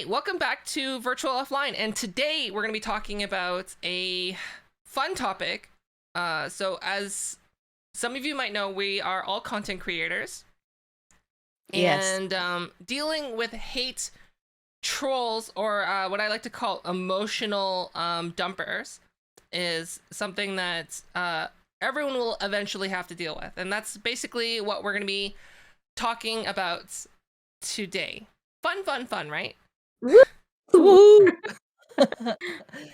Hi, welcome back to Virtual Offline, and today we're going to be talking about a fun topic. So as some of you might know, we are all content creators. Yes. And dealing with hate trolls, or what I like to call emotional dumpers, is something that everyone will eventually have to deal with. And that's basically what we're going to be talking about today. Fun, right? Woo!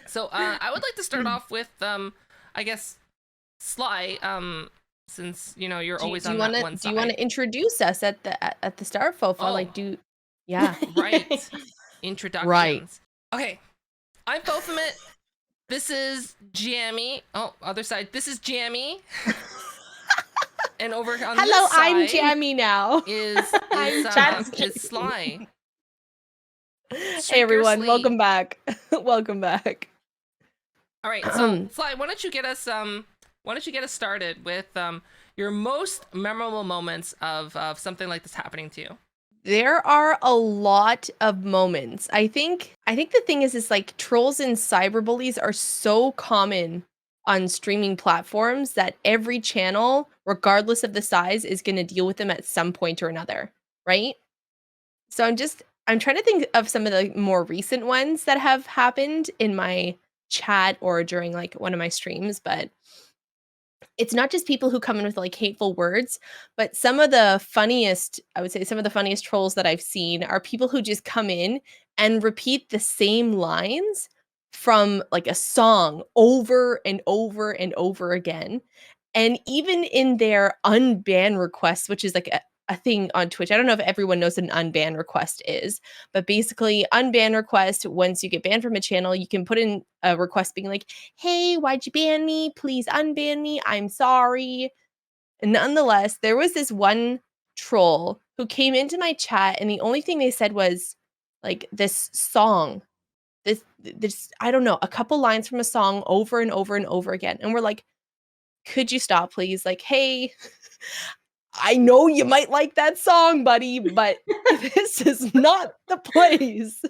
So I would like to start off with I guess Sly, since you're do, always do you on want that to one do you want side. to introduce us at the start, Fofa? Oh, Like, yeah. right. Right. Introductions. Okay, I'm Fofamit. This is Jammy. Oh, other side. This is Jammy. And over on Hello, this I'm side Jammy now. is I'm is Sly. Hey Streaker everyone, Slee. welcome back. Welcome back. All right, so Sly, why don't you get us started with your most memorable moments of something like this happening to you? There are a lot of moments. I think the thing is like trolls and cyberbullies are so common on streaming platforms that every channel, regardless of the size, is going to deal with them at some point or another, right? So I'm trying to think of some of the more recent ones that have happened in my chat or during like one of my streams, but it's not just people who come in with like hateful words, but I would say some of the funniest trolls that I've seen are people who just come in and repeat the same lines from like a song over and over and over again. And even in their unban requests, which is like a thing on Twitch. I don't know if everyone knows what an unban request is, but basically, unban request, once you get banned from a channel, you can put in a request being like, hey, why'd you ban me? Please unban me. I'm sorry. And nonetheless, there was this one troll who came into my chat, and the only thing they said was like this song, this, I don't know, a couple lines from a song over and over and over again. And we're like, could you stop, please? Like, hey, I know you might like that song, buddy, but this is not the place.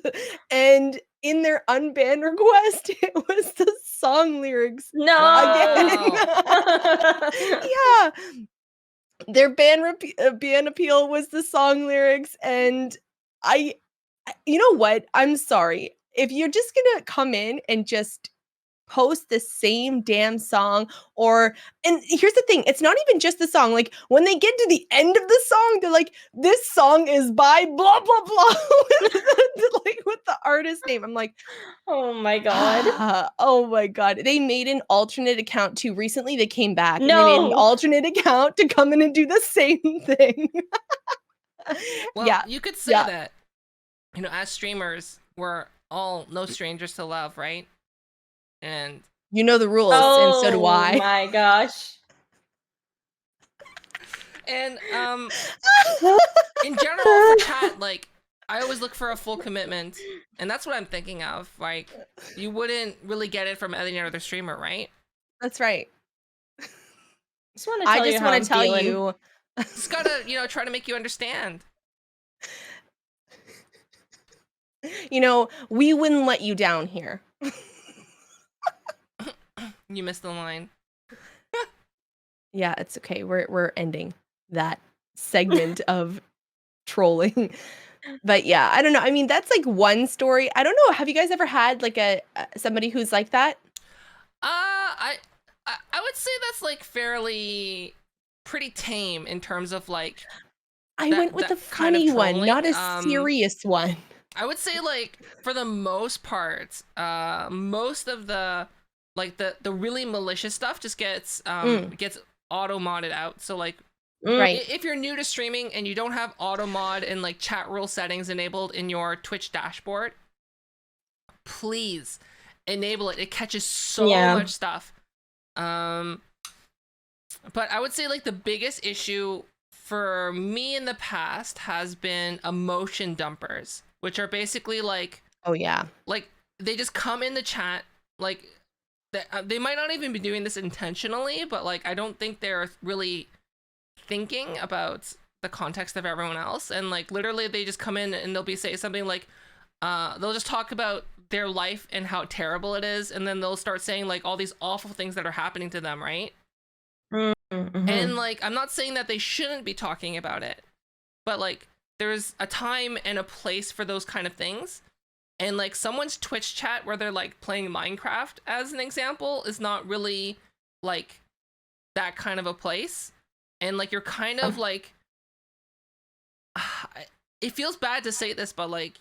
And in their unbanned request, it was the song lyrics again. No. Yeah, their ban appeal was the song lyrics, and you know what? I'm sorry. If you're just gonna come in and just post the same damn song, and here's the thing, it's not even just the song. Like when they get to the end of the song, they're like, this song is by blah blah blah with the artist name. I'm like, Oh my god. oh my god. They made an alternate account too. Recently they came back and they made an No. alternate account to come in and do the same thing. Well, Yeah. you could say Yeah. that, as streamers, we're all no strangers to love, right? And You know the rules, and so do Oh I. my gosh. and in general for chat, like I always look for a full commitment, and that's what I'm thinking of. Like, you wouldn't really get it from any other streamer, right? That's right. Just want to tell I you just how want I'm to tell feeling. you. Just gotta, try to make you understand. We wouldn't let you down here. You missed the line. Yeah, it's okay. We're ending that segment of trolling. But yeah, I don't know. I mean, that's like one story. I don't know. Have you guys ever had like a somebody who's like that? I would say that's like fairly pretty tame in terms of like I went with that a kind of funny one, not trolling. a serious one. I would say like for the most part, most of the like the really malicious stuff just gets auto modded out. So like Right. if you're new to streaming and you don't have auto mod and like chat rule settings enabled in your Twitch dashboard, please enable it. It catches so much stuff. But I would say like the biggest issue for me in the past has been emotion dumpers, which are basically like, Oh yeah. like they just come in the chat, like they might not even be doing this intentionally, but like I don't think they're really thinking about the context of everyone else, and like literally they just come in and they'll be say something like, they'll just talk about their life and how terrible it is, and then they'll start saying like all these awful things that are happening to them, right? Mm-hmm. And like, I'm not saying that they shouldn't be talking about it, but like, there's a time and a place for those kind of things. And like, someone's Twitch chat where they're like playing Minecraft, as an example, is not really like that kind of a place. And like, you're kind of like, it feels bad to say this, but like,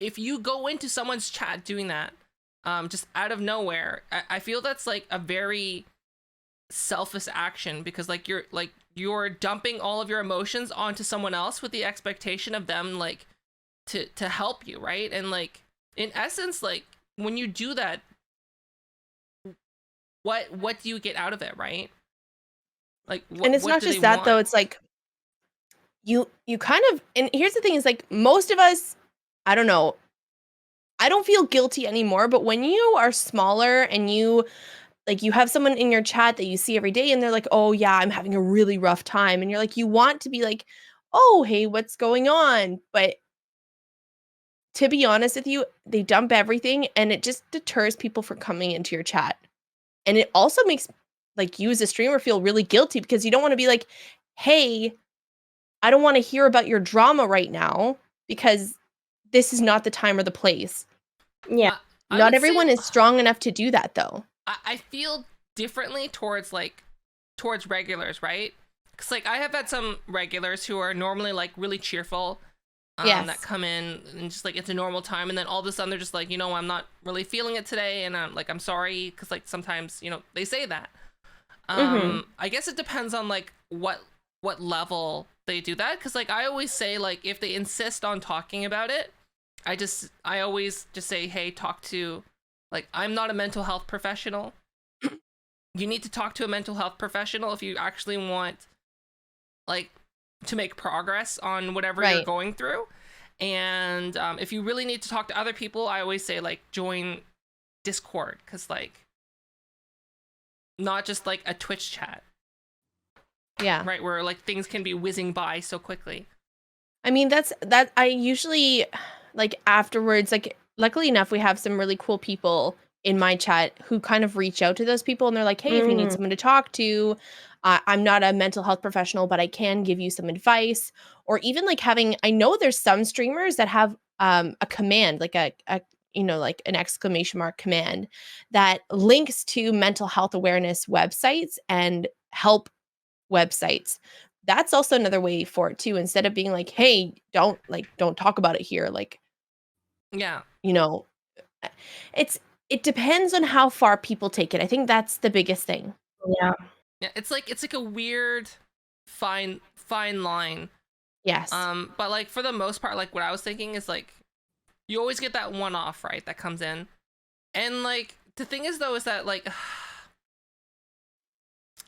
if you go into someone's chat doing that, just out of nowhere, I feel that's like a very selfish action, because like, you're dumping all of your emotions onto someone else with the expectation of them like to help you, right? And like, in essence, like, when you do that, what do you get out of it, right? Like, And it's not just that though, it's like you kind of, and here's the thing is like, most of us, I don't know, I don't feel guilty anymore, but when you are smaller and you have someone in your chat that you see every day and they're like, "Oh yeah, I'm having a really rough time." And you're like, you want to be like, "Oh, hey, what's going on?" But to be honest with you, they dump everything and it just deters people from coming into your chat. And it also makes like you as a streamer feel really guilty because you don't want to be like, "Hey, I don't want to hear about your drama right now because this is not the time or the place." Yeah. Not everyone is strong enough to do that though. I feel differently towards regulars, right? Because like, I have had some regulars who are normally like really cheerful, Yes. that come in and just like, it's a normal time, and then all of a sudden they're just like, I'm not really feeling it today, and I'm sorry, because like, sometimes they say that. I guess it depends on like what level they do that, because like, I always say like, if they insist on talking about it, I always just say, hey, talk to, like, I'm not a mental health professional. You need to talk to a mental health professional if you actually want like to make progress on whatever you're going through. And if you really need to talk to other people, I always say like, join Discord, because like, not just like a Twitch chat. Yeah. Right, where like things can be whizzing by so quickly. I mean, that I usually like afterwards, like luckily enough, we have some really cool people in my chat who kind of reach out to those people and they're like, "Hey, if you need someone to talk to, I'm not a mental health professional, but I can give you some advice." Or even like I know there's some streamers that have a command, like a like an exclamation mark command that links to mental health awareness websites and help websites. That's also another way for it too. Instead of being like, "Hey, don't talk about it here." Like, yeah, it depends on how far people take it. I think that's the biggest thing. Yeah. It's like a weird fine line. Yes. But like, for the most part, like, what I was thinking is like, you always get that one off, right, that comes in. And like, the thing is though, is that like,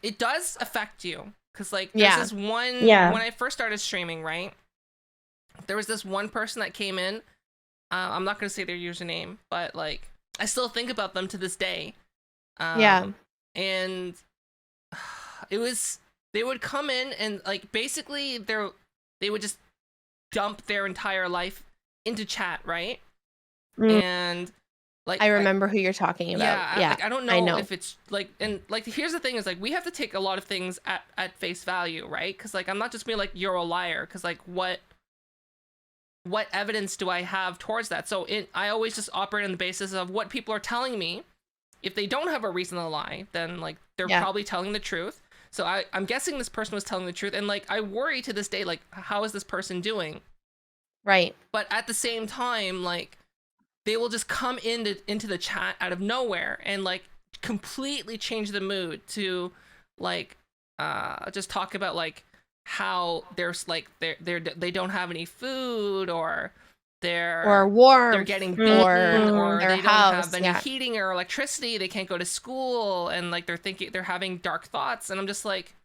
it does affect you, because like, there's this one, when I first started streaming, right, there was this one person that came in, I'm not gonna say their username, but like, I still think about them to this day. And they would come in and like, basically they would just dump their entire life into chat, right? And like, I remember who you're talking about. Yeah, like, I don't know if it's like, and like, here's the thing is like, we have to take a lot of things at face value, right? Because like, I'm not just being like, you're a liar, because like, what evidence do I have towards that? So I always just operate on the basis of what people are telling me. If they don't have a reason to lie, then like, they're probably telling the truth. So I'm guessing this person was telling the truth, and like, I worry to this day, like, how is this person doing? Right. But at the same time, like, they will just come into the chat out of nowhere and like, completely change the mood to like, just talk about like, how there's like, they don't have any food, or warmth, they're getting beaten, or their they don't house, have any heating or electricity, they can't go to school, and like, they're having dark thoughts, and I'm just like,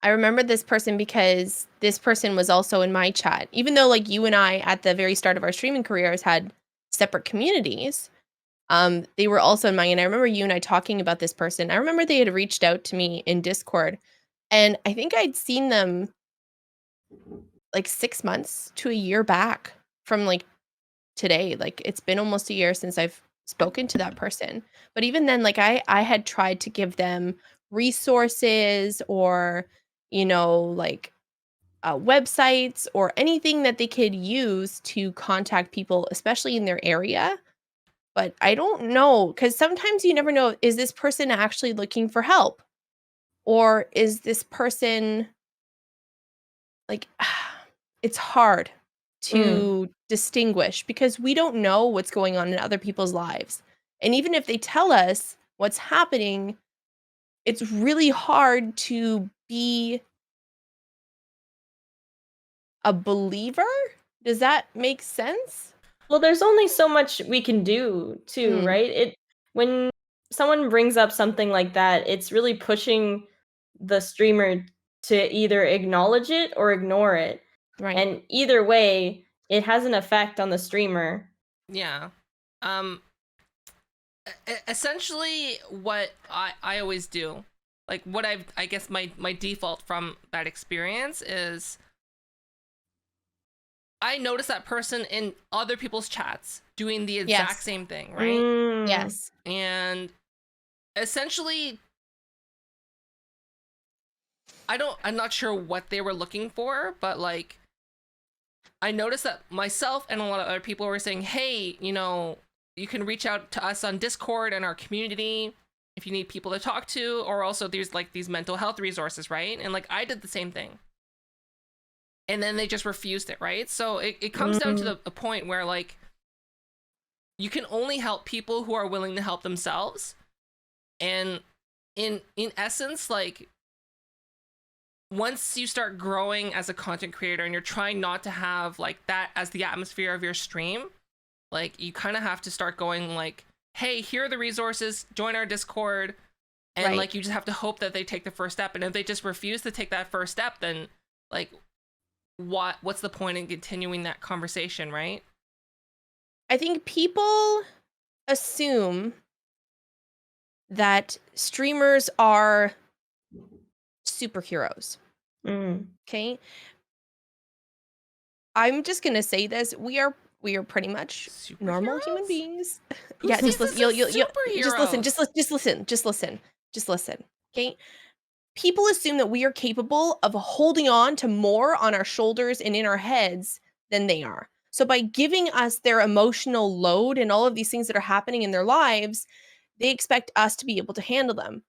I remember this person because this person was also in my chat. Even though like you and I at the very start of our streaming careers had separate communities, they were also in mine. And I remember you and I talking about this person. I remember they had reached out to me in Discord, and I think I'd seen them like 6 months to a year back from like today. Like, it's been almost a year since I've spoken to that person. But even then, like, I had tried to give them resources or, like, websites or anything that they could use to contact people, especially in their area. But I don't know, because sometimes you never know, is this person actually looking for help? Or is this person like, it's hard to distinguish because we don't know what's going on in other people's lives. And even if they tell us what's happening, it's really hard to be a believer. Does that make sense? Well, there's only so much we can do too, Mm, right? When someone brings up something like that, it's really pushing the streamer to either acknowledge it or ignore it. right. And either way, it has an effect on the streamer. Yeah. Um Essentially what I always do, like what I guess my default from that experience is I notice that person in other people's chats doing the exact Yes. same thing, right? Yes. And essentially I'm not sure what they were looking for, but like I noticed that myself and a lot of other people were saying, hey, you can reach out to us on Discord and our community if you need people to talk to, or also there's like these mental health resources, right? And like I did the same thing. And then they just refused it, right? So it comes down to the point where like you can only help people who are willing to help themselves. And in essence, like once you start growing as a content creator and you're trying not to have like that as the atmosphere of your stream, like you kind of have to start going like, hey, here are the resources, join our Discord. And Right. like you just have to hope that they take the first step. And if they just refuse to take that first step, then like what's the point in continuing that conversation, right? I think people assume that streamers are superheroes. Okay? I'm just gonna say this: we are pretty much normal human Superheroes? beings. Who Yeah, sees just listen. this as Just listen. Just listen. Okay. People assume that we are capable of holding on to more on our shoulders and in our heads than they are. So by giving us their emotional load and all of these things that are happening in their lives, they expect us to be able to handle them.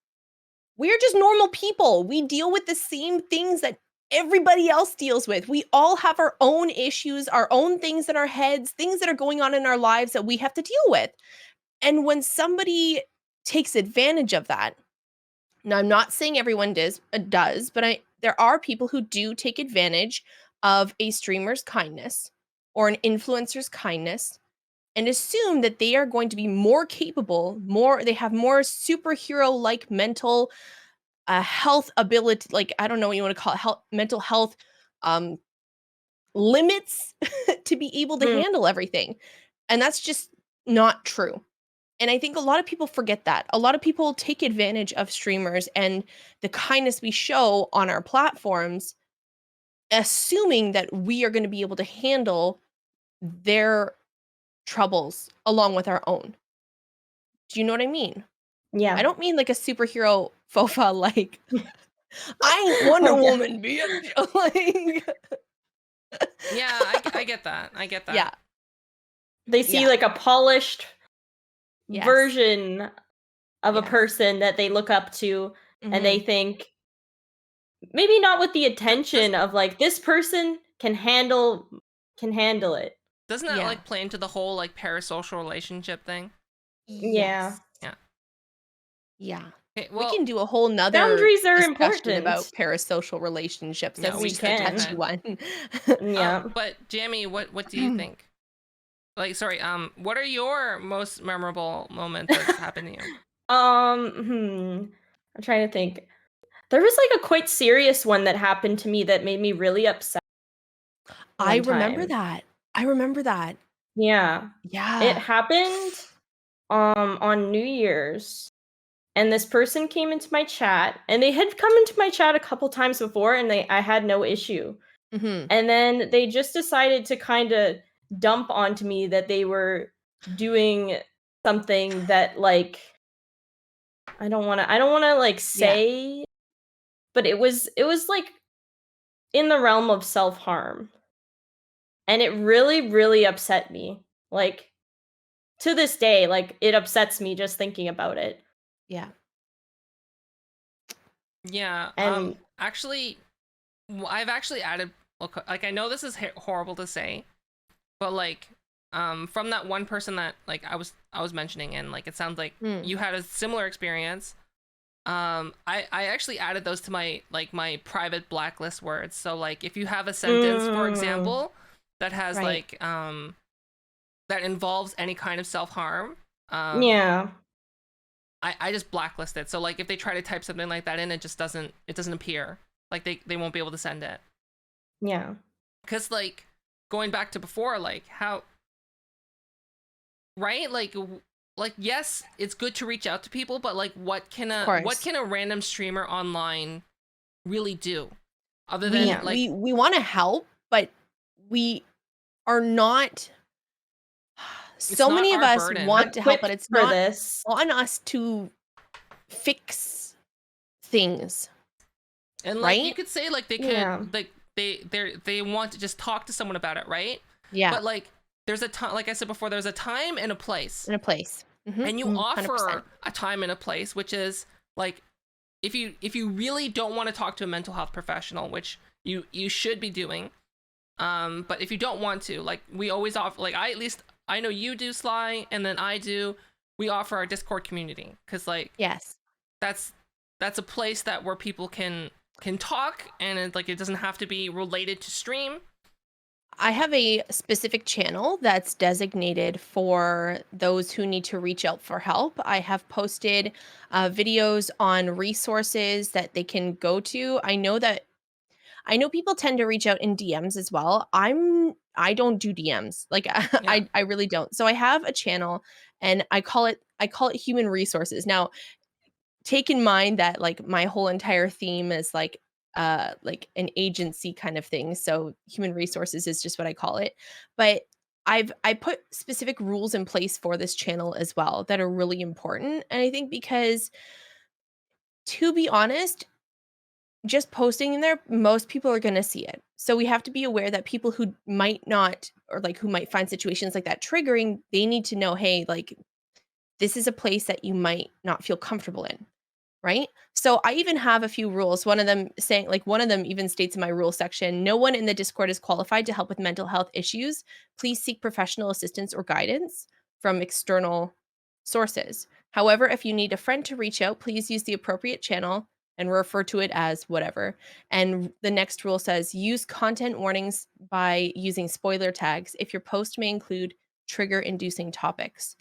We're just normal people. We deal with the same things that everybody else deals with. We all have our own issues, our own things in our heads, things that are going on in our lives that we have to deal with. And when somebody takes advantage of that, now I'm not saying everyone does, but there are people who do take advantage of a streamer's kindness or an influencer's kindness and assume that they are going to be more capable, they have more superhero like mental health ability, like I don't know what you want to call it, mental health um limits to be able to handle everything. And that's just not true. And I think a lot of people forget that. A lot of people take advantage of streamers and the kindness we show on our platforms, assuming that we are going to be able to handle their troubles along with our own. Do you know what I mean? Yeah. I don't mean like a superhero fofa like I ain't Wonder Woman, bitch. Like, Yeah, I get that. I get that. yeah. They see Yeah. like a polished Yes. version of a Yes. person that they look up to, Mhm. and they think maybe not with the intention of like this person can handle it. Doesn't that Yeah. like play into the whole like parasocial relationship thing? Yeah. Yes. Yeah. Yeah. Okay, We well, can do a whole nother Boundaries are discussion important. about parasocial relationships. Yeah, That's we just can. a touchy one. Yeah. But Jamie, what do you think? Like, sorry, what are your most memorable moments that's happened to you? I'm trying to think. There was like a quite serious one that happened to me that made me really upset. I one remember time. that. I remember that. Yeah. It Yeah. happened on New Year's. And this person came into my chat, and they had come into my chat a couple times before, and I had no issue. Mhm. And then they just decided to kind of dump onto me that they were doing something that, like, I don't wanna like Yeah. say, but it was like in the realm of self-harm. And it really, really upset me. Like, to this day, like, it upsets me just thinking about it. Yeah. Yeah. And Actually, I've actually added, like, I know this is horrible to say, but like, from that one person that like I was mentioning, and like it sounds like Mm. you had a similar experience. I actually added those to my private blacklist words. So like, if you have a sentence, for mm, example, that has Right. like that involves any kind of self harm, um, yeah, I just blacklist it. So like, if they try to type something like that in, it doesn't appear. Like they won't be able to send it. yeah. Cause like, going back to before, like how, right, like yes, it's good to reach out to people, but like, Of what course. can a random streamer online really do other than We Yeah. like, we we want to help, but we are not it's so not many of our us burden. want to help, but Equipped it's for not this. on us to fix things, And like, you right? could say like, they could Yeah. like, they want to just talk to someone about it, right? Yeah, But like, there's a time, like I said before, there's a time and a place, in a place. and you 100%. offer a time and a place, which is like, if you really don't want to talk to a mental health professional, which you should be doing, but if you don't want to, like, we always offer, like, I, at least I know you do, Sly, and then I do, we offer our Discord community, because like, Yes. that's that's a place that where people can talk, and like, it doesn't have to be related to stream. I have a specific channel that's designated for those who need to reach out for help. I have posted videos on resources that they can go to. I know people tend to reach out in DMs as well. I don't do DMs. Like Yeah. I really don't. So I have a channel and I call it human resources. Now, take in mind that like my whole entire theme is like an agency kind of thing. So human resources is just what I call it. But I put specific rules in place for this channel as well that are really important. And I think because, to be honest, just posting in there, most people are going to see it. So we have to be aware that people who might not, or like who might find situations like that triggering, they need to know, hey, like this is a place that you might not feel comfortable in. Right? So I even have a few rules. One of them even states in my rule section, no one in the Discord is qualified to help with mental health issues. Please seek professional assistance or guidance from external sources. However, if you need a friend to reach out, please use the appropriate channel and refer to it as whatever. And the next rule says use content warnings by using spoiler tags if your post may include trigger inducing topics,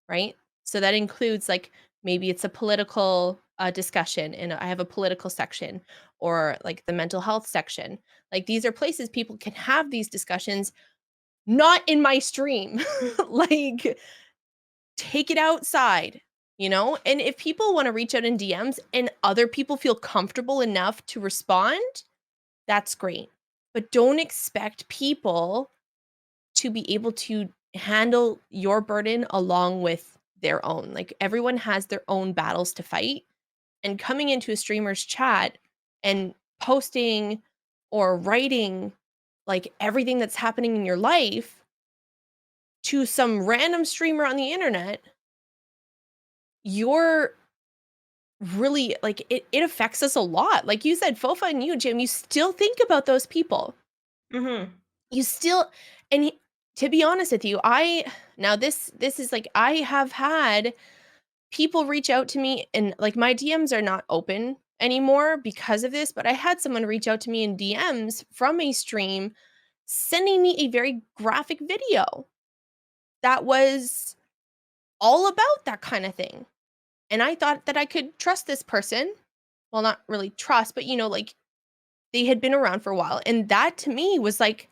right? So that includes like maybe it's a political discussion and I have a political section, or like the mental health section. Like these are places people can have these discussions, not in my stream. Like take it outside, you know? And if people want to reach out in DMs and other people feel comfortable enough to respond, that's great. But don't expect people to be able to handle your burden along with their own. Like everyone has their own battles to fight. And coming into a streamer's chat and posting or writing like everything that's happening in your life to some random streamer on the internet, you're really like it affects us a lot. Like you said, Fofa and you, Jim, you still think about those people. Mhm. You still and to be honest with you, I now this is like I have had people reach out to me and like my DMs are not open anymore because of this, but I had someone reach out to me in DMs from a stream sending me a very graphic video that was all about that kind of thing. And I thought that I could trust this person. Well, not really trust, but like they had been around for a while. And that to me was like,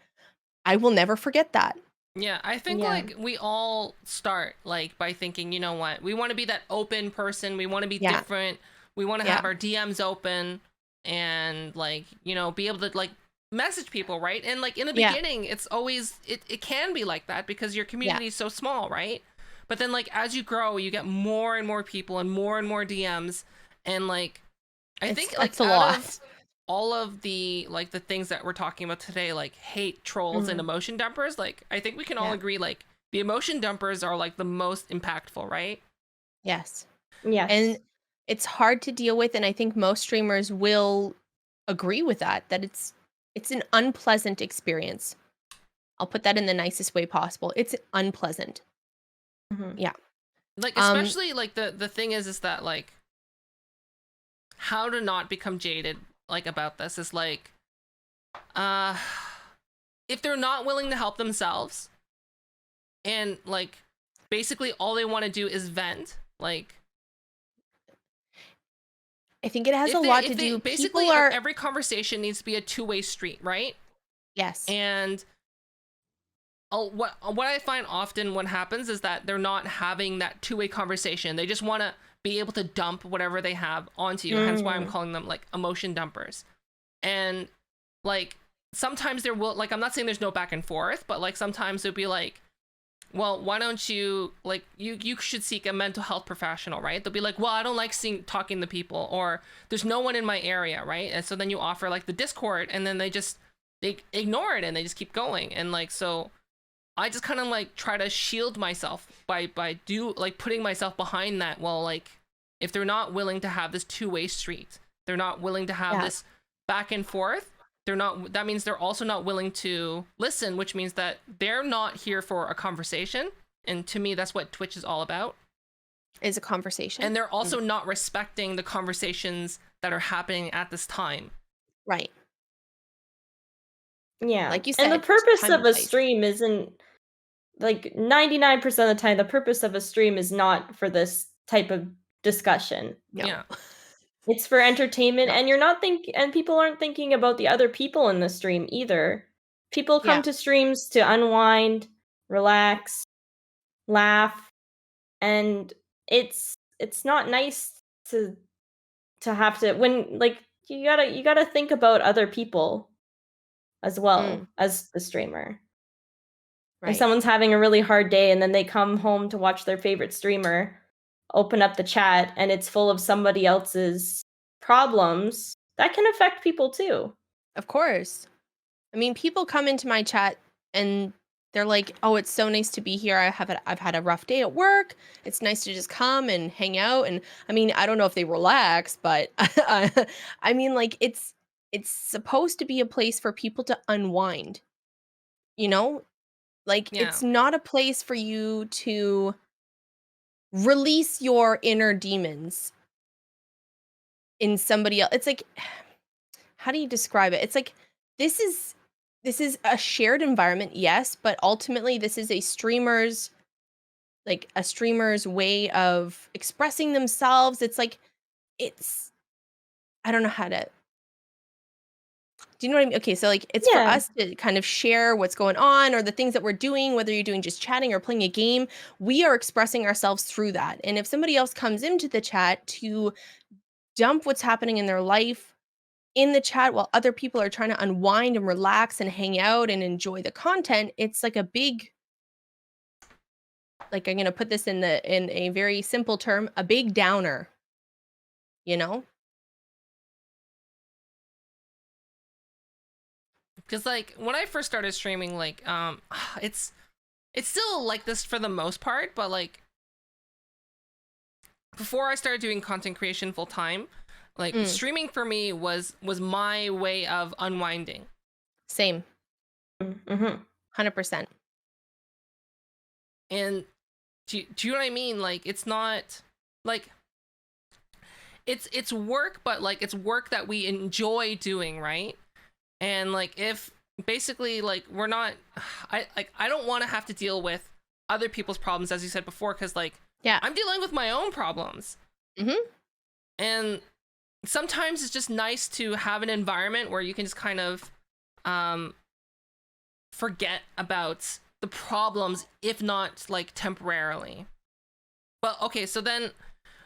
I will never forget that. Yeah, I think Yeah. like, we all start like by thinking, you know what, we want to be that open person, we want to be Yeah. different, we want to Yeah. have our DMs open, and like, be able to like message people, right? And like in the Yeah. beginning, it's always it can be like that because your community is so small, right? But then like as you grow, you get more and more people and more DMs, and like I think like It's a out of lot. all of the like the things that we're talking about today, like hate, trolls, and emotion dumpers, like I think we can all Yeah. agree like the emotion dumpers are like the most impactful, right? Yes. Yes. And it's hard to deal with, and I think most streamers will agree with that it's an unpleasant experience. I'll put that in the nicest way possible. It's unpleasant. Mhm. Yeah. Like especially like the thing is that like how to not become jaded like about this is like uh if they're not willing to help themselves and like basically all they want to do is vent, like I think it has a lot to do. basically People are every conversation needs to be a two-way street, right? yes. And what I find often what happens is that they're not having that two-way conversation. They just want to be able to dump whatever they have onto you. Hence why I'm calling them like emotion dumpers. And like sometimes there will, like, I'm not saying there's no back and forth, but like sometimes it'll be like, well, why don't you like you should seek a mental health professional, right? They'll be like, well, I don't like talking to people, or there's no one in my area, right? And so then you offer like the Discord, and then they ignore it and they just keep going. And like so I just kind of like try to shield myself by putting myself behind that. Well, like if they're not willing to have this two-way street, they're not willing to have this back and forth, that means they're also not willing to listen, which means that they're not here for a conversation. And to me, that's what Twitch is all about. Is a conversation. And they're also not respecting the conversations that are happening at this time. Right. Yeah. Like you said, and the purpose time of and a place. stream isn't like 99% of the time, the purpose of a stream is not for this type of discussion. No. Yeah. It's for entertainment, No. and and people aren't thinking about the other people in the stream either. People come Yeah. to streams to unwind, relax, laugh, and it's not nice to have to when like you gotta think about other people as well as the streamer. If Right. someone's having a really hard day and then they come home to watch their favorite streamer, open up the chat, and it's full of somebody else's problems, that can affect people too. Of course. I mean, people come into my chat and they're like, "Oh, it's so nice to be here. I've had a rough day at work. It's nice to just come and hang out." And I mean, I don't know if they relax, but I mean, like it's supposed to be a place for people to unwind. You know? Like Yeah. it's not a place for you to release your inner demons in somebody else. It's like how do you describe it? It's like this is a shared environment, yes, but ultimately this is a streamer's way of expressing themselves. It's like it's I don't know how to do you know what I mean? Okay, so like it's for Yeah. us to kind of share what's going on or the things that we're doing, whether you're doing just chatting or playing a game, we are expressing ourselves through that. And if somebody else comes into the chat to dump what's happening in their life in the chat while other people are trying to unwind and relax and hang out and enjoy the content, it's like a big like I'm going to put this in a very simple term, a big downer. You know? Because like when I first started streaming, like it's still like this for the most part, but like before I started doing content creation full time, like streaming for me was my way of unwinding. Same. Mm-hmm. 100%. And do you know what I mean? Like it's not like it's work, but like it's work that we enjoy doing, right? And like if basically like we're not I don't want to have to deal with other people's problems, as you said before, because like Yeah. I'm dealing with my own problems. And sometimes it's just nice to have an environment where you can just kind of forget about the problems, if not like temporarily. But okay, so then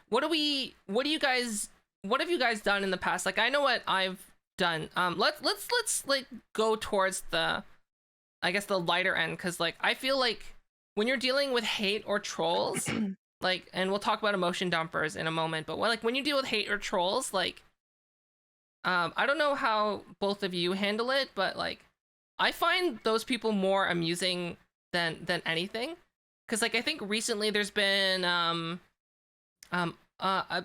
what have you guys done in the past? Like I know what I've done. Let's like go towards the, I guess, the lighter end, because like I feel like when you're dealing with hate or trolls, like, and we'll talk about emotion dumpers in a moment, but when you deal with hate or trolls, like, I don't know how both of you handle it, but like I find those people more amusing than anything, because like I think recently there's been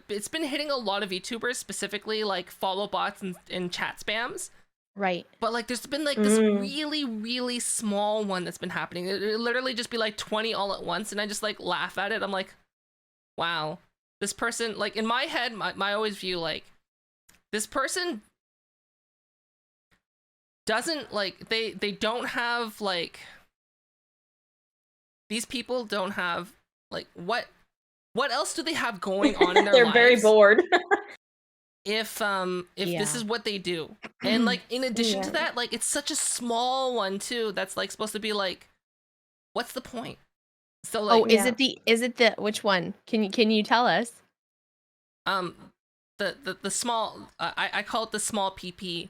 it's been hitting a lot of VTubers, specifically like follow bots and chat spams. Right. But like there's been like this really, really small one that's been happening. It literally just be like 20 all at once, and I just like laugh at it. I'm like, wow, this person, like in my head, my always view, like, this person doesn't like, they don't have like, these people don't have like, what else do they have going on in their They're lives? very bored. If Yeah. this is what they do, and like in addition to that, like it's such a small one too that's like supposed to be like, what's the point? So like, Oh, is it the which one? Can you tell us? the small, I call it the small PP,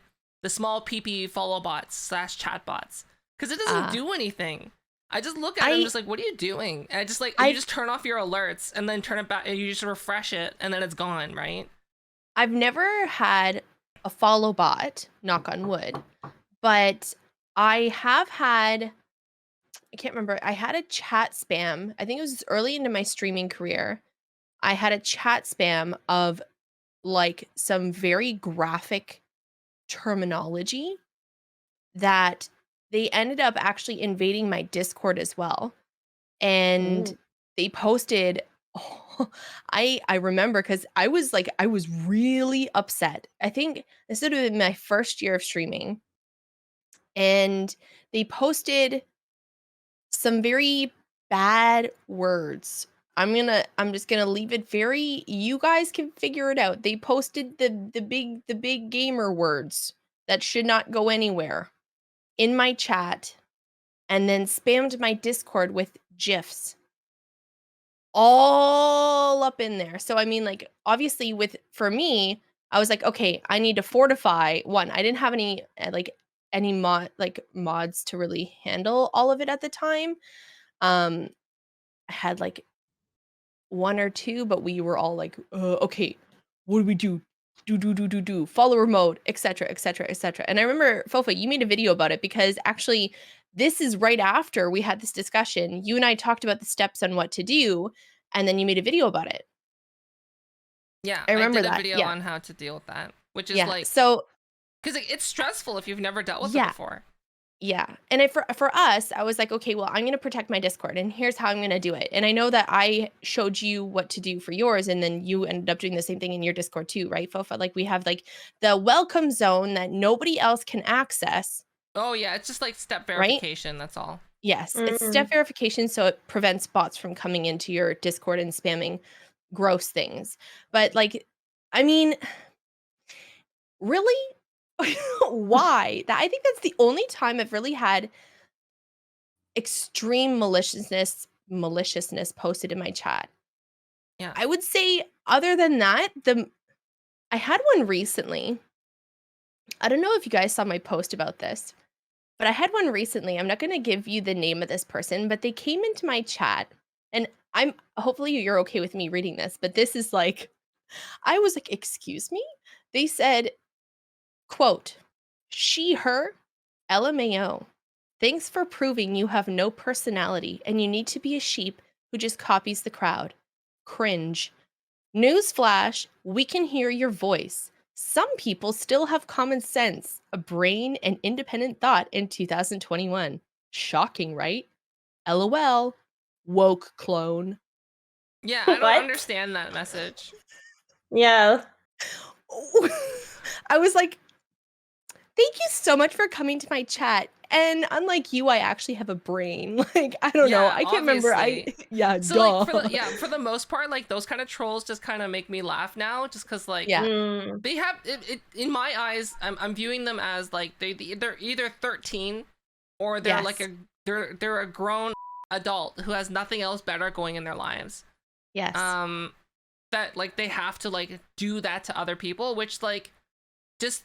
follow bots / chat bots, because it doesn't do anything. I just look at it and I'm just like, what are you doing? And I just like, you just turn off your alerts and then turn it back, and you just refresh it, and then it's gone, right? I've never had a follow bot, knock on wood, but I have had, I can't remember, I had a chat spam. I think it was early into my streaming career. I had a chat spam of like some very graphic terminology that they ended up actually invading my Discord as well. And they posted, I remember, because I was really upset. I think this would have been my first year of streaming, and they posted some very bad words. I'm just gonna leave it very, you guys can figure it out. They posted the big gamer words that should not go anywhere in my chat, and then spammed my Discord with GIFs all up in there. So I mean, like, obviously for me, I was like, okay, I need to fortify. One, I didn't have any any mods to really handle all of it at the time. I had like one or two, but we were all like, okay, what do we do? Do follower mode, etc., etc., etc. And I remember, Fofa, you made a video about it, because actually this is right after we had this discussion. You and I talked about the steps on what to do, and then you made a video about it. Yeah, I remember did a that. video Yeah. on how to deal with that, which is Yeah. like, So because it's stressful if you've never dealt with it yeah. before. Yeah. And for us, I was like, okay, well, I'm going to protect my Discord, and here's how I'm going to do it. And I know that I showed you what to do for yours, and then you ended up doing the same thing in your Discord too, right, Fofa? Like, we have like the welcome zone that nobody else can access. Oh yeah, it's just like step Right? verification, that's all. Yes, it's step verification, so it prevents bots from coming into your Discord and spamming gross things. But like, I mean, really? Why? I think that's the only time I've really had extreme maliciousness posted in my chat. Yeah. I would say, other than that, I had one recently. I don't know if you guys saw my post about this, but I had one recently. I'm not going to give you the name of this person, but they came into my chat, and hopefully you're okay with me reading this, but this is like, I was like, excuse me? They said, quote, she, her, LMAO. Thanks for proving you have no personality and you need to be a sheep who just copies the crowd. Cringe. Newsflash, we can hear your voice. Some people still have common sense, a brain, and independent thought in 2021. Shocking, right? LOL. Woke clone. Yeah, I don't What? understand that message. Yeah. I was like, thank you so much for coming to my chat. And unlike you, I actually have a brain. Like, I don't know. Yeah, I can't remember. Yeah, So duh. like for the most part, like those kind of trolls just kind of make me laugh now, just because like Yeah. they have it in my eyes. I'm viewing them as like they're either 13 or they're Yes. like they're a grown adult who has nothing else better going in their lives. Yes. That like they have to like do that to other people, which like just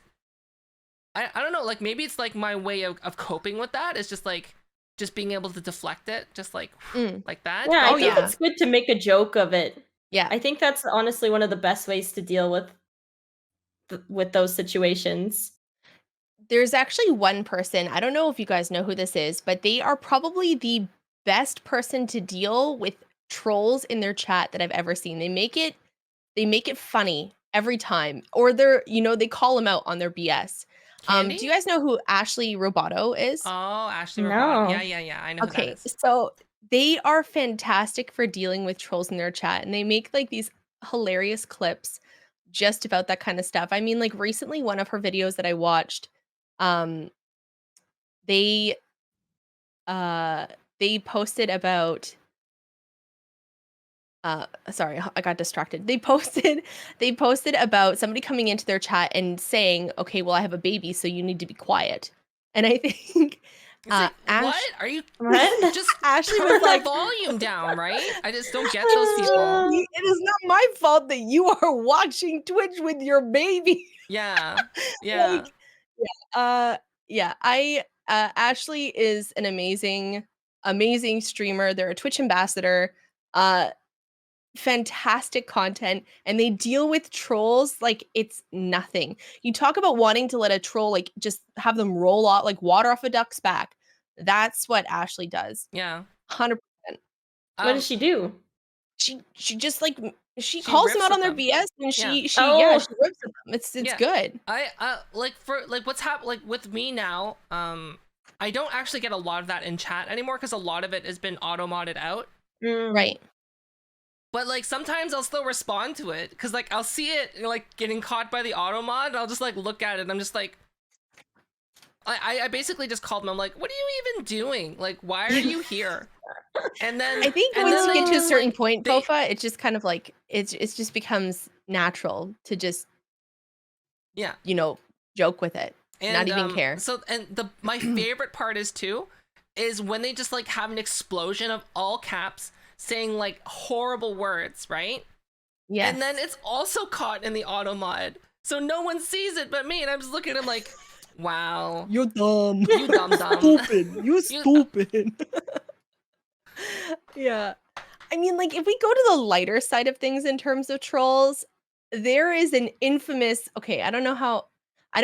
I don't know, like maybe it's like my way of coping with that is just like just being able to deflect it, just like Mm. like that. Yeah, Oh, I think yeah. it's good to make a joke of it. Yeah. I think that's honestly one of the best ways to deal with those situations. There's actually one person, I don't know if you guys know who this is, but they are probably the best person to deal with trolls in their chat that I've ever seen. They make it funny every time. Or they call them out on their BS. Candy? Do you guys know who Ashley Roboto is? Oh, Ashley Roboto. No. Yeah. I know who that Okay, is. so they are fantastic for dealing with trolls in their chat, and they make like these hilarious clips just about that kind of stuff. I mean, like recently, one of her videos that I watched, um, they they posted about sorry, I got distracted. They posted about somebody coming into their chat and saying, "Okay, well, I have a baby, so you need to be quiet." And I think It's like, what? Ash Are you What? just Ashley turn was the like, volume down, right? I just don't get those people. It is not my fault that you are watching Twitch with your baby." Yeah. Like, Yeah. uh, yeah, Ashley is an amazing streamer. They're a Twitch ambassador. Uh, Fantastic content, and they deal with trolls like it's nothing. You talk about wanting to let a troll like just have them roll off like water off a duck's back. That's what Ashley does. Yeah. 100%. What does she do? She just like she She calls them rips out with on their them. BS, and Yeah. she rips at them. It's Yeah. good. I like for like what's happened like with me now, I don't actually get a lot of that in chat anymore because a lot of it has been auto modded out. Right. But like sometimes I'll still respond to it because like I'll see it like getting caught by the auto mod and I'll just like look at it and I'm just like I basically just called them. I'm like, what are you even doing? Like, why are you here? And then I think and once then you they get to a just, certain like, point, they, Pofa, it's just kind of like it just becomes natural to just yeah. joke with it, And not even care. So and my favorite part is when they just like have an explosion of all caps saying like horrible words, right? Yes. And then it's also caught in the auto mod. So no one sees it but me, and I'm just looking at him like, wow. You're dumb. You dumb. Stupid. You stupid. Yeah. I mean, like, if we go to the lighter side of things in terms of trolls, there is an infamous, okay, I don't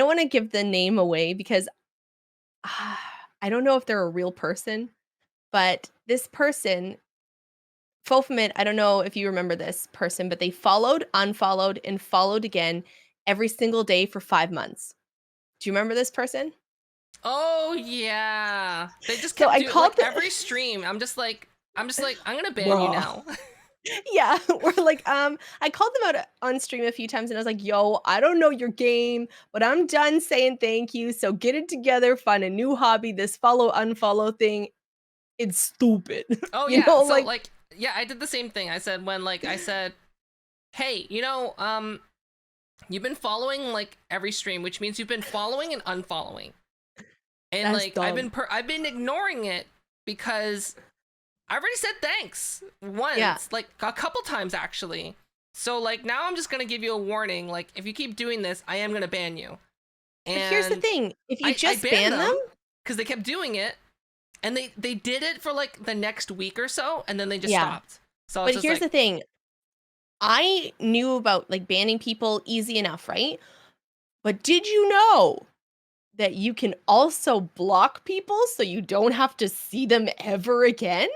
want to give the name away because I don't know if they're a real person, but this person, Fofamit, I don't know if you remember this person, but they followed, unfollowed, and followed again every single day for 5 months. Do you remember this person? Oh yeah. They just So kept I doing called like every stream. I'm just like I'm gonna ban you Bruh. now. Yeah, we're like, I called them out on stream a few times and I was like, yo, I don't know your game, but I'm done saying thank you. So get it together, find a new hobby. This follow, unfollow thing, it's stupid. Oh You yeah. know, So like, like yeah, I did the same thing. I said hey, you've been following like every stream, which means you've been following and unfollowing. And That's like I've been ignoring it because I already said thanks once, like a couple times actually. So like now I'm just gonna give you a warning. Like if you keep doing this, I am gonna ban you. but here's the And thing: if you just I ban them, because they kept doing it, and they did it for like the next week or so, and then they just Yeah. stopped. So but here's the thing: I knew about like banning people easy enough, right? But did you know that you can also block people so you don't have to see them ever again?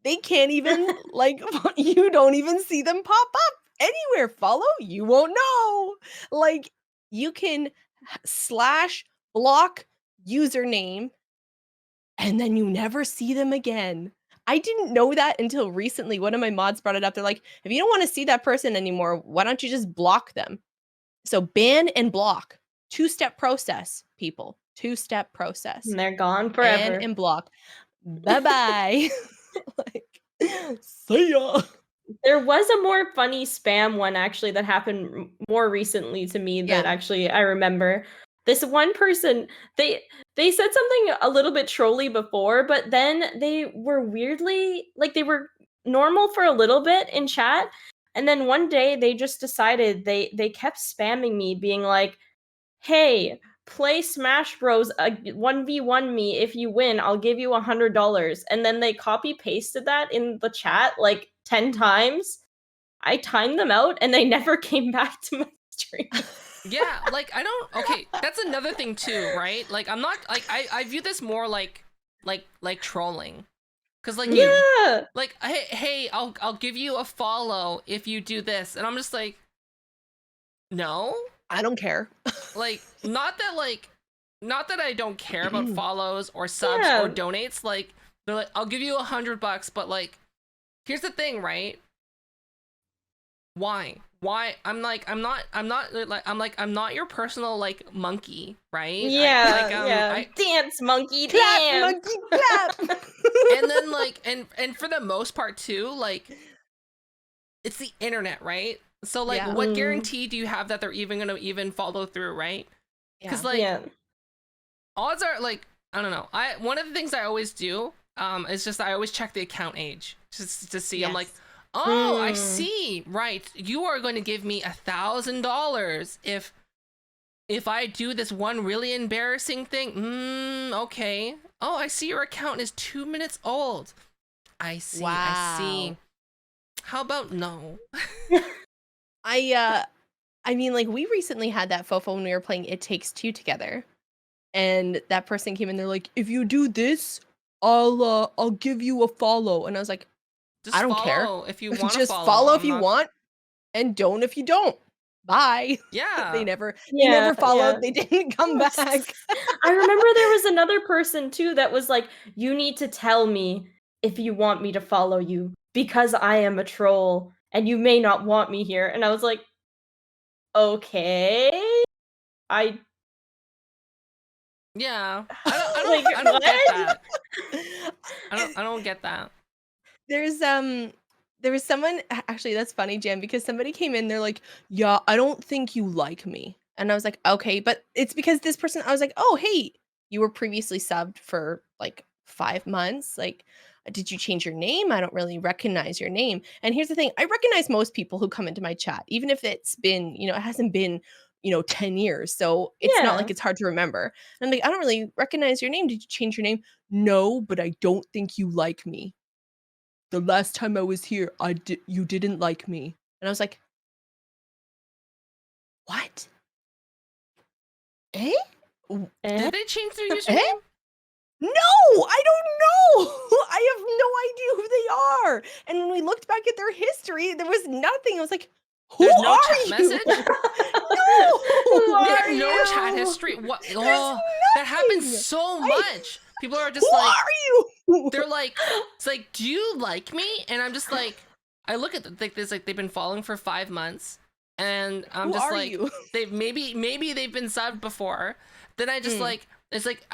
They can't even like you don't even see them pop up anywhere. Follow, you won't know. Like you can slash block username and then you never see them again. I didn't know that until recently. One of my mods brought it up. They're like, if you don't want to see that person anymore, why don't you just block them? So ban and block. 2-step process, people. 2-step process. And they're gone Ban forever. and block. Bye-bye. Like, see ya. There was a more funny spam one actually that happened more recently to me that Yeah. actually I remember. This one person, they said something a little bit trolly before, but then they were weirdly like they were normal for a little bit in chat, and then one day they just decided they kept spamming me being like, "Hey, play Smash Bros. 1v1 me. If you win, I'll give you $100. And then they copy pasted that in the chat like 10 times. I timed them out and they never came back to my stream. Yeah, like I don't. Okay, that's another thing too, right? Like I'm not like I view this more like trolling, cause like you Yeah. like hey I'll give you a follow if you do this, and I'm just like, no, I don't care. like not that I don't care about follows or subs Yeah. or donates. Like they're like, I'll give you $100, but like here's the thing, right? Why I'm not your personal like monkey, right? Yeah. I, Dance, monkey, Clap, dance. monkey, clap. and then like and for the most part too, like it's the internet, right? So like Yeah. what guarantee do you have that they're even gonna even follow through, right? Because like Yeah. odds are like, I don't know, one of the things I always do is just I always check the account age just to see. I'm like, oh, I see, right, you are going to give me $1,000 if I do this one really embarrassing thing. Okay. Oh, I see your account is 2 minutes old. I see. I see. Wow. How about no? I mean, like, we recently had that fofo when we were playing It Takes Two together, and that person came in. They're like, "If you do this, I'll give you a follow." And I was like, Just I don't care. follow if you want to Just follow. follow if I'm you not- want, and don't if you don't. Bye. Yeah. They never followed. They didn't come back. I remember there was another person too that was like, you need to tell me if you want me to follow you because I am a troll and you may not want me here. And I was like, okay. Yeah. Like, I don't get what? that. I don't get that. There was someone, actually, that's funny, Jen, because somebody came in, they're like, "Yeah, I don't think you like me." And I was like, "Okay," but it's because this person, I was like, "Oh, hey, you were previously subbed for like 5 months. Like, did you change your name? I don't really recognize your name." And here's the thing, I recognize most people who come into my chat, even if it's been, it hasn't been, 10 years. So it's not like Yeah. it's hard to remember. And I'm like, "I don't really recognize your name. Did you change your name?" "No, but I don't think you like me. The last time I was here, you didn't like me." And I was like, "What? Eh? Did they change their Eh? username? No, I don't know. I have no idea who they are." And when we looked back at their history, there was nothing. I was like, "Who There's no are chat you?" message? No. Who They are have no chat you? history. What? There's Oh, that happens nothing. so much. People are just Who like, are you? they're like, it's like, do you like me? And I'm just like, I look at like this, like they've been following for 5 months, and I'm Who just are like, you? they've maybe they've been subbed before. Then I just like, it's like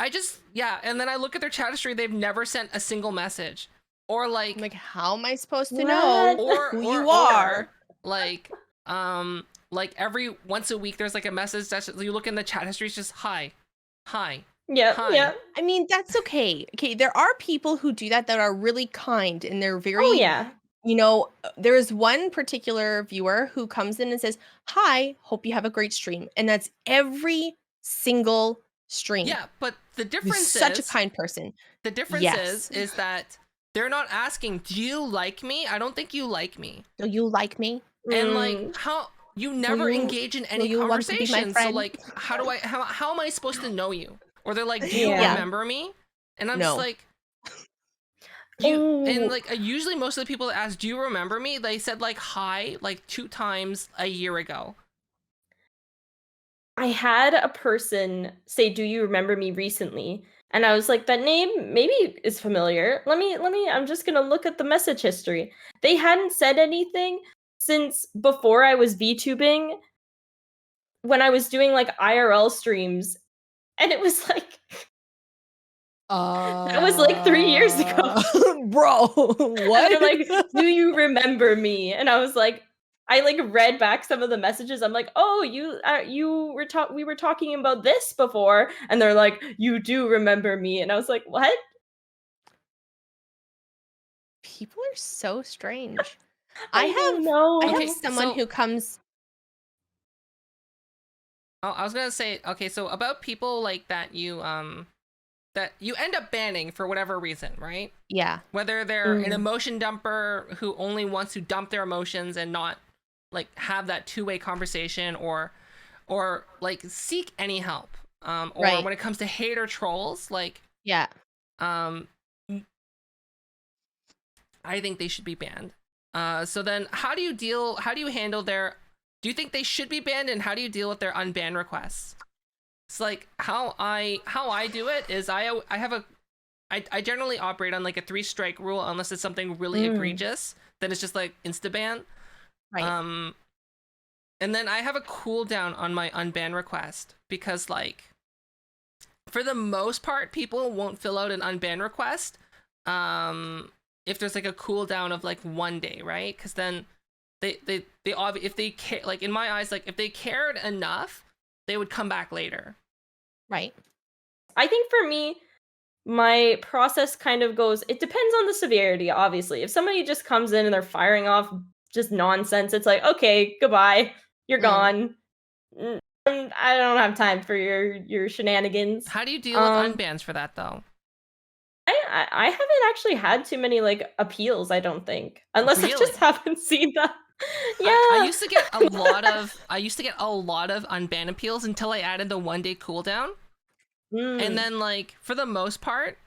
yeah, and then I look at their chat history, they've never sent a single message, or like, I'm like, how am I supposed to know or who or, you are? or, like every once a week there's like a message that you look in the chat history, it's just hi. Yeah. Hi. Yeah. I mean, that's okay. Okay, there are people who do that are really kind and they're very, Oh yeah. there is one particular viewer who comes in and says, "Hi, hope you have a great stream." And that's every single stream. Yeah, but the He's difference such a is kind person. the difference Yes. is that they're not asking, do you like me? I don't think you like me. Do you like me? And like, how you never you- engage in any you want to be my conversation. So friend? like, how am I supposed to know you? Or they're like, do you Yeah. remember me? And I'm No. just like, and Oh. like usually most of the people that ask, do you remember me? They said like hi like 2 times a year ago. I had a person say, "Do you remember me recently?" And I was like, that name maybe is familiar. Let me I'm just going to look at the message history. They hadn't said anything since before I was VTubing when I was doing like IRL streams, and it was like that was like 3 years ago. Bro, what? And they're like, "Do you remember me?" And I was like, I like read back some of the messages. I'm like, "Oh, we were talking about this before." And they're like, "You do remember me." And I was like, "What?" People are so strange. I don't know. have Okay, someone so- who comes. I was gonna say, okay, so about people like that you end up banning for whatever reason, right? Yeah. Whether they're an Mm. emotion dumper who only wants to dump their emotions and not like have that two-way conversation, or like seek any help, or Right. when it comes to hater trolls, like Yeah. um I think they should be banned. So then how do you handle their, do you think they should be banned, and how do you deal with their unban requests? It's like how I do it is I generally operate on like a 3-strike rule unless it's something really egregious. Then it's just like insta ban. Right. And then I have a cooldown on my unban request because like for the most part people won't fill out an unban request if there's like a cooldown of like 1 day, right? Because then if they care, like in my eyes, like if they cared enough they would come back later. Right. I think for me, my process kind of goes, it depends on the severity, obviously. If somebody just comes in and they're firing off just nonsense, it's like, okay, goodbye, you're gone. I don't have time for your shenanigans. How do you deal with unbans for that though? I haven't actually had too many like appeals, I don't think. Unless I Really? just haven't seen that. Yeah. I used to get a lot of unban appeals until I added the 1 day cooldown. And then like for the most part,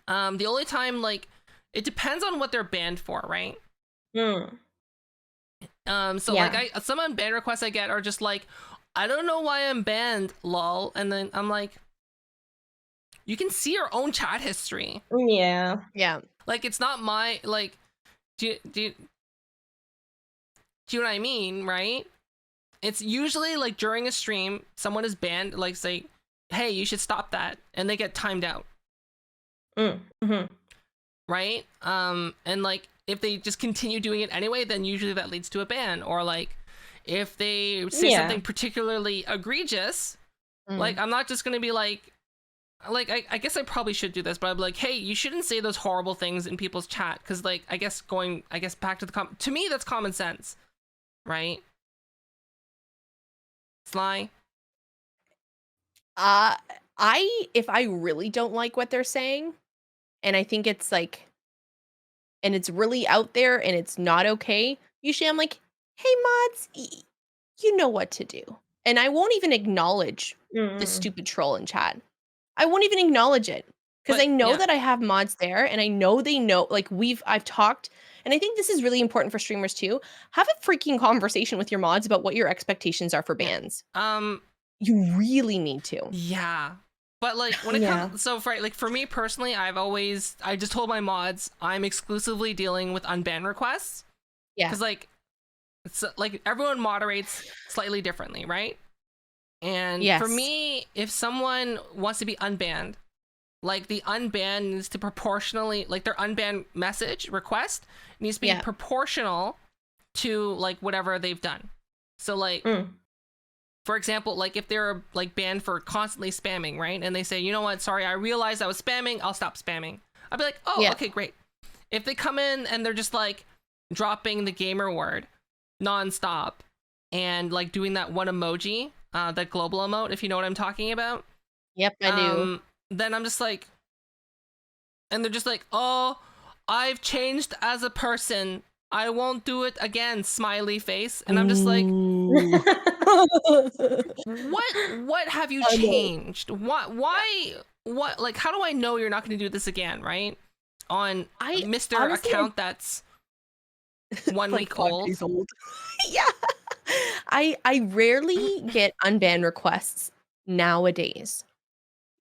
the only time, like it depends on what they're banned for, right? So Yeah. like some unban requests I get are just like, I don't know why I'm banned, lol. And then I'm like, you can see your own chat history. Yeah. Yeah. Like it's not my, like, do you know what I mean, right? It's usually like during a stream, someone is banned, like say, hey, you should stop that, and they get timed out. Right? And like if they just continue doing it anyway, then usually that leads to a ban. Or like if they say something particularly egregious, like I'm not just gonna be like I guess I probably should do this, but I'm like, hey, you shouldn't say those horrible things in people's chat, because like I guess back to to me that's common sense, right? Sly. If I really don't like what they're saying, and I think it's like, and it's really out there and it's not okay, usually I'm like, hey mods, you know what to do. And I won't even acknowledge the stupid troll in chat. I won't even acknowledge it. Because I know that I have mods there, and I know they know, like I've talked, and I think this is really important for streamers too. Have a freaking conversation with your mods about what your expectations are for bans. You really need to. Yeah. But like when it comes, so for me personally, I just told my mods I'm exclusively dealing with unban requests. Yeah. Because like it's like everyone moderates slightly differently, right? And for me, if someone wants to be unbanned, like the unban needs to proportionally, like their unban message request needs to be proportional to like whatever they've done. So like for example, like if they're like banned for constantly spamming, right? And they say, you know what, sorry, I realized I was spamming, I'll stop spamming. I'd be like, oh, okay, great. If they come in and they're just like dropping the gamer word nonstop and like doing that one emoji, that global emote, if you know what I'm talking about. Yep, I do. Then I'm just like, and they're just like, oh, I've changed as a person, I won't do it again, smiley face. And I'm just like, what have you changed? Why, like, how do I know you're not going to do this again, right? On Mr. Honestly, account that's 1 week old. Yeah. I rarely get unban requests nowadays.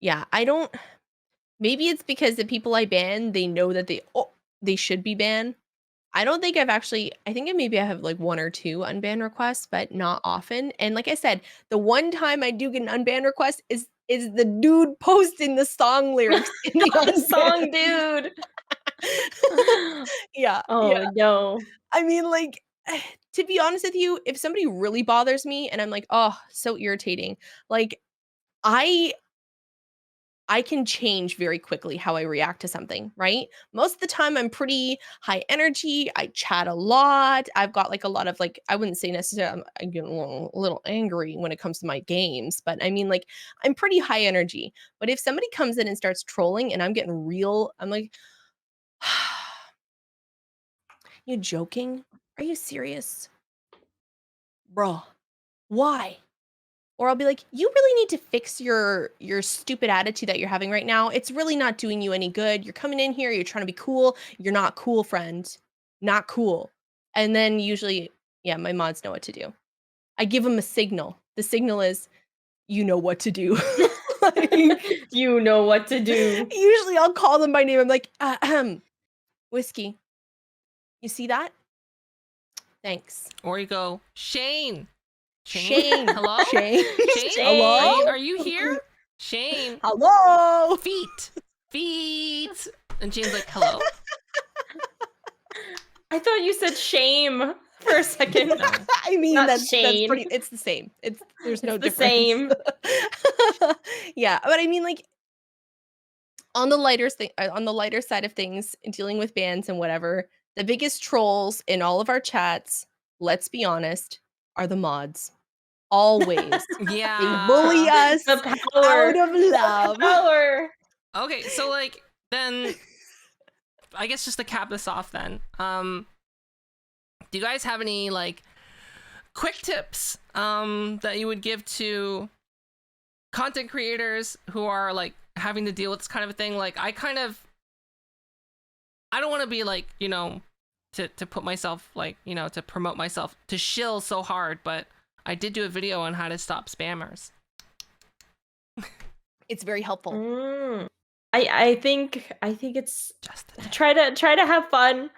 Yeah, I don't, maybe it's because the people I ban, they know that they should be banned. I don't think I think maybe I have like 1 or 2 unban requests, but not often. And like I said, the one time I do get an unban request is the dude posting the song lyrics in the song dude. Yeah. No. I mean, like, to be honest with you, if somebody really bothers me and I'm like, oh, so irritating, like I I can change very quickly how I react to something, right? Most of the time I'm pretty high energy. I chat a lot. I've got like a lot of like, I wouldn't say necessarily I get a little angry when it comes to my games, but I mean like I'm pretty high energy. But if somebody comes in and starts trolling and I'm getting real, I'm like, you joking? Are you serious? Bro, why? Or I'll be like, "You really need to fix your stupid attitude that you're having right now. It's really not doing you any good. You're coming in here, you're trying to be cool. You're not cool, friend. Not cool." And then usually, yeah, my mods know what to do. I give them a signal. The signal is, "You know what to do." Like, You know what to do. usually I'll call them by name. I'm like, "Whiskey, you see that? Thanks. Or you go, Shane. Shane. Hello? Shane. Shane? Hello? Are you here? Shane. Hello?" Feet. And Shane's like, hello? I thought you said shame for a second. No. I mean, Not that's Shane. pretty. It's the same. There's no It's the difference. same. Yeah, but I mean, like on the lighter side of things, dealing with bans and whatever, the biggest trolls in all of our chats, let's be honest, are the mods. Always, they Yeah. bully us The power. out of love. Power. Okay, so like then I guess just to cap this off then, do you guys have any like quick tips that you would give to content creators who are like having to deal with this kind of a thing? Like I don't want to be like, you know, to put myself like, you know, to promote myself to shill so hard, but I did do a video on how to stop spammers. It's very helpful. I think it's Just try to have fun.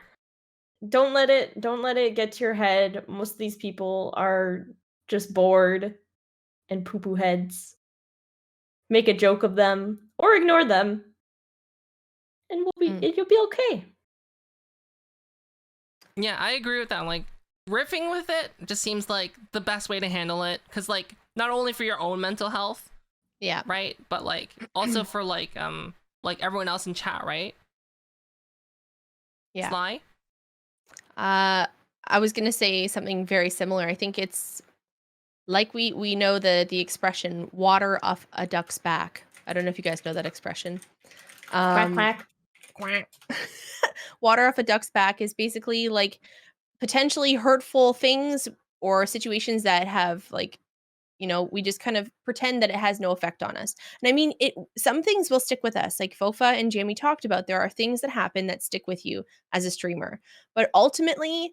Don't let it get to your head. Most of these people are just bored and poo-poo heads. Make a joke of them or ignore them, and you'll be okay. Yeah, I agree with that. Like riffing with it just seems like the best way to handle it, because like not only for your own mental health, Yeah. right, but like also for like everyone else in chat, right? Yeah. Sly? I was gonna say something very similar. I think it's like we know the expression "water off a duck's back." I don't know if you guys know that expression. Quack quack. Quack. Water off a duck's back is basically like potentially hurtful things or situations that have like, you know, we just kind of pretend that it has no effect on us. And I mean, some things will stick with us. Like Fofa and Jamie talked about, there are things that happen that stick with you as a streamer. But ultimately,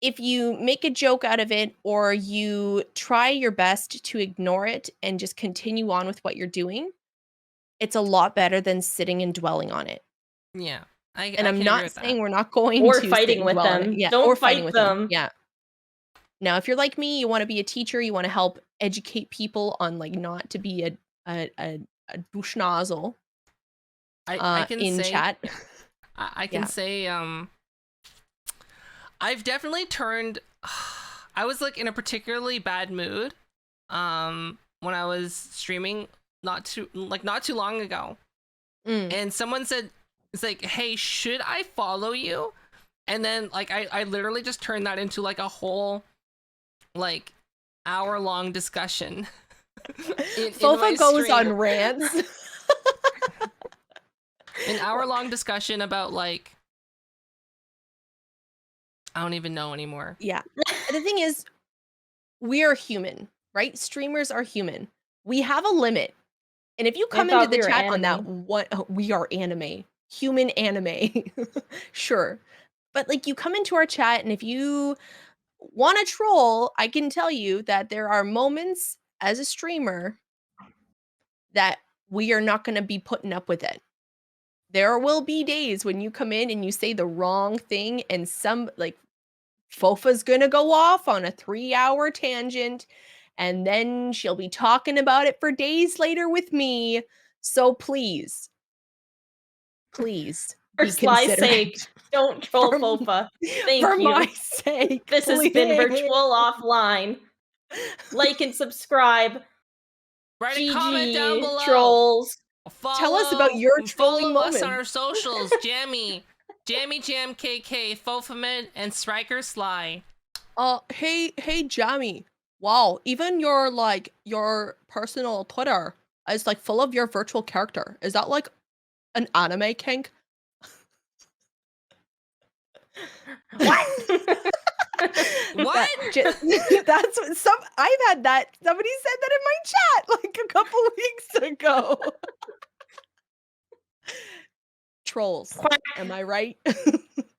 if you make a joke out of it or you try your best to ignore it and just continue on with what you're doing, it's a lot better than sitting and dwelling on it. Yeah. And I I'm can agree not with saying that. we're not going Or to sit fighting and with dwell on it. them. Yeah, Don't or fighting fight with them. Yeah. Now, if you're like me, you want to be a teacher, you want to help educate people on like not to be a douche nozzle I can in say chat. I can Yeah. say I've definitely turned I was like in a particularly bad mood when I was streaming not too long ago. And someone said, it's like, hey, should I follow you? And then like I literally just turned that into like a whole like hour-long discussion. Fofa goes on rants. An hour-long discussion about like I don't even know anymore. Yeah. The thing is, we are human, right? Streamers are human. We have a limit. And if you come into the chat on that, we are anime, human anime. Sure. But like you come into our chat and if you want to troll, I can tell you that there are moments as a streamer that we are not going to be putting up with it. There will be days when you come in and you say the wrong thing and some like Fofa's gonna go off on a 3-hour tangent and then she'll be talking about it for days later with me. So please For be Sly's considerate. sake, don't troll Fofa. Thank for you. my sake. This has been Virtual Offline. Like and subscribe. Write a GG, comment down below. trolls. Tell us about your trolling follow us on moment. our socials. Jammy Jam KK, Fofamed, and Striker Sly. Hey Jammy. Wow, even your personal Twitter is like full of your virtual character. Is that like an anime kink? What? What? That's what I've had that. Somebody said that in my chat like a couple weeks ago. Trolls. Am I right?